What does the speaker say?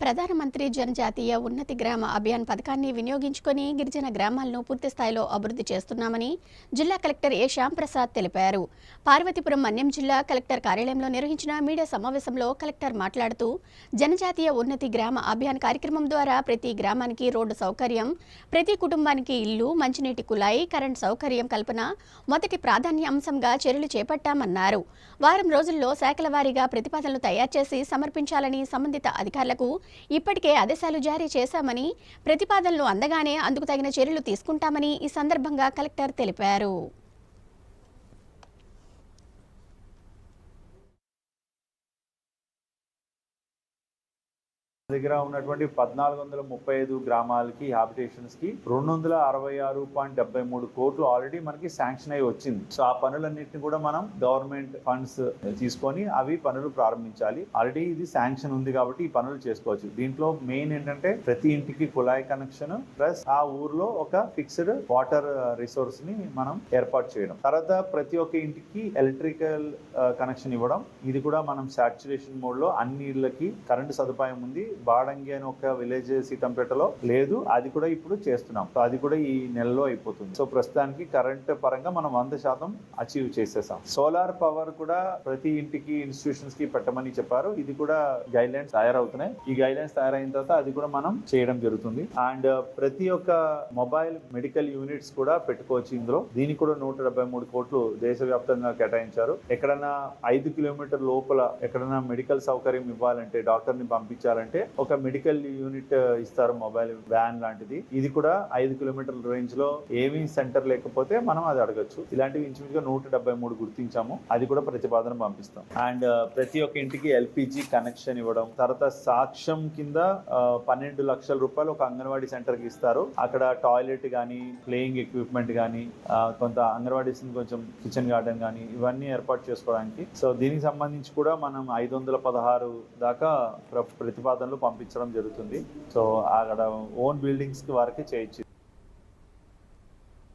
ప్రధానమంత్రి జనజాతీయ ఉన్నతి గ్రామ అభియాన్ పథకాన్ని వినియోగించుకొని గిరిజన గ్రామాలను పూర్తి స్థాయిలో అభివృద్ధి చేస్తున్నామని జిల్లా కలెక్టర్ ఏ శ్యాంప్రసాద్ తెలిపారు. పార్వతీపురం మన్యం జిల్లా కలెక్టర్ కార్యాలయంలో నిర్వహించిన మీడియా సమావేశంలో కలెక్టర్ మాట్లాడుతూ జనజాతీయ ఉన్నతి గ్రామ అభియాన్ కార్యక్రమం ద్వారా ప్రతి గ్రామానికి రోడ్డు సౌకర్యం, ప్రతి కుటుంబానికి ఇల్లు, మంచినీటి కుళాయి, కరెంట్ సౌకర్యం కల్పన మొదటి ప్రాధాన్య అంశంగా చర్యలు చేపట్టామన్నారు. వారం రోజుల్లో శాఖల వారీగా ప్రతిపాదనలు తయారు చేసి సమర్పించాలని సంబంధిత అధికారులకు ఇప్పటికే ఆదేశాలు జారీ చేశామని, ప్రతిపాదనలు అందగానే అందుకు తగిన చర్యలు తీసుకుంటామని ఈ సందర్భంగా కలెక్టర్ తెలిపారు. దగ్గర ఉన్నటువంటి 1435 గ్రామాలకి హ్యాబిటేషన్స్ కి 266.73 కోట్లు ఆల్రెడీ మనకి శాంక్షన్ అయి వచ్చింది. సో ఆ పనులన్నింటినీ కూడా మనం గవర్నమెంట్ ఫండ్స్ తీసుకొని అవి పనులు ప్రారంభించాలి. ఆల్రెడీ ఇది శాంక్షన్ ఉంది కాబట్టి ఈ పనులు చేసుకోవచ్చు. దీంట్లో మెయిన్ ఏంటంటే ప్రతి ఇంటికి కుళాయి కనెక్షన్ ప్లస్ ఆ ఊర్లో ఒక ఫిక్స్డ్ వాటర్ రిసోర్స్ ని మనం ఏర్పాటు చేయడం. తర్వాత ప్రతి ఒక్క ఇంటికి ఎలక్ట్రికల్ కనెక్షన్ ఇవ్వడం. ఇది కూడా మనం సాచురేషన్ మోడ్ లో అన్ని ఇళ్లకి కరెంటు సదుపాయం ఉంది. బాడంగి అని ఒక విలేజ్ సీతంపేటలో లేదు, అది కూడా ఇప్పుడు చేస్తున్నాం. సో అది కూడా ఈ నెలలో అయిపోతుంది. సో ప్రస్తుతానికి కరెంట్ పరంగా మనం 100% అచీవ్ చేసేసాం. సోలార్ పవర్ కూడా ప్రతి ఇంటికి ఇన్స్టిట్యూషన్స్ కి పెట్టమని చెప్పారు. ఇది కూడా గైడ్ లైన్స్ తయారవుతున్నాయి. ఈ గైడ్ లైన్స్ తయారైన తర్వాత అది కూడా మనం చేయడం జరుగుతుంది. అండ్ ప్రతి ఒక్క మొబైల్ మెడికల్ యూనిట్స్ కూడా పెట్టుకోవచ్చు ఇందులో. దీనికి కూడా 173 కోట్లు దేశవ్యాప్తంగా కేటాయించారు. ఎక్కడైనా 5 కిలోమీటర్ లోపల ఎక్కడైనా మెడికల్ సౌకర్యం ఇవ్వాలంటే, డాక్టర్ ని పంపించాలంటే ఒక మెడికల్ యూనిట్ ఇస్తారు, మొబైల్ వ్యాన్ లాంటిది. ఇది కూడా 5 కిలోమీటర్ల రేంజ్ లో ఏమీ సెంటర్ లేకపోతే మనం అది అడగచ్చు. ఇలాంటివి ఇంచుమించుగా 173 గుర్తించాము. అది కూడా ప్రతిపాదన పంపిస్తాం. అండ్ ప్రతి ఒక్క ఇంటికి ఎల్పిజి కనెక్షన్ ఇవ్వడం. తర్వాత సాక్ష్యం కింద 12 లక్షల రూపాయలు ఒక అంగన్వాడీ సెంటర్ కి ఇస్తారు. అక్కడ టాయిలెట్ గానీ, ప్లేయింగ్ ఎక్విప్మెంట్ గానీ, కొంత అంగన్వాడీస్ కొంచెం కిచెన్ గార్డెన్ గానీ ఇవన్నీ ఏర్పాటు చేసుకోవడానికి. సో దీనికి సంబంధించి కూడా మనం 516 దాకా ప్రతిపాదనలు పంపించడం జరుగుతుంది. సో అక్కడ ఓన్ బిల్డింగ్స్ కి వారికి చేయొచ్చు.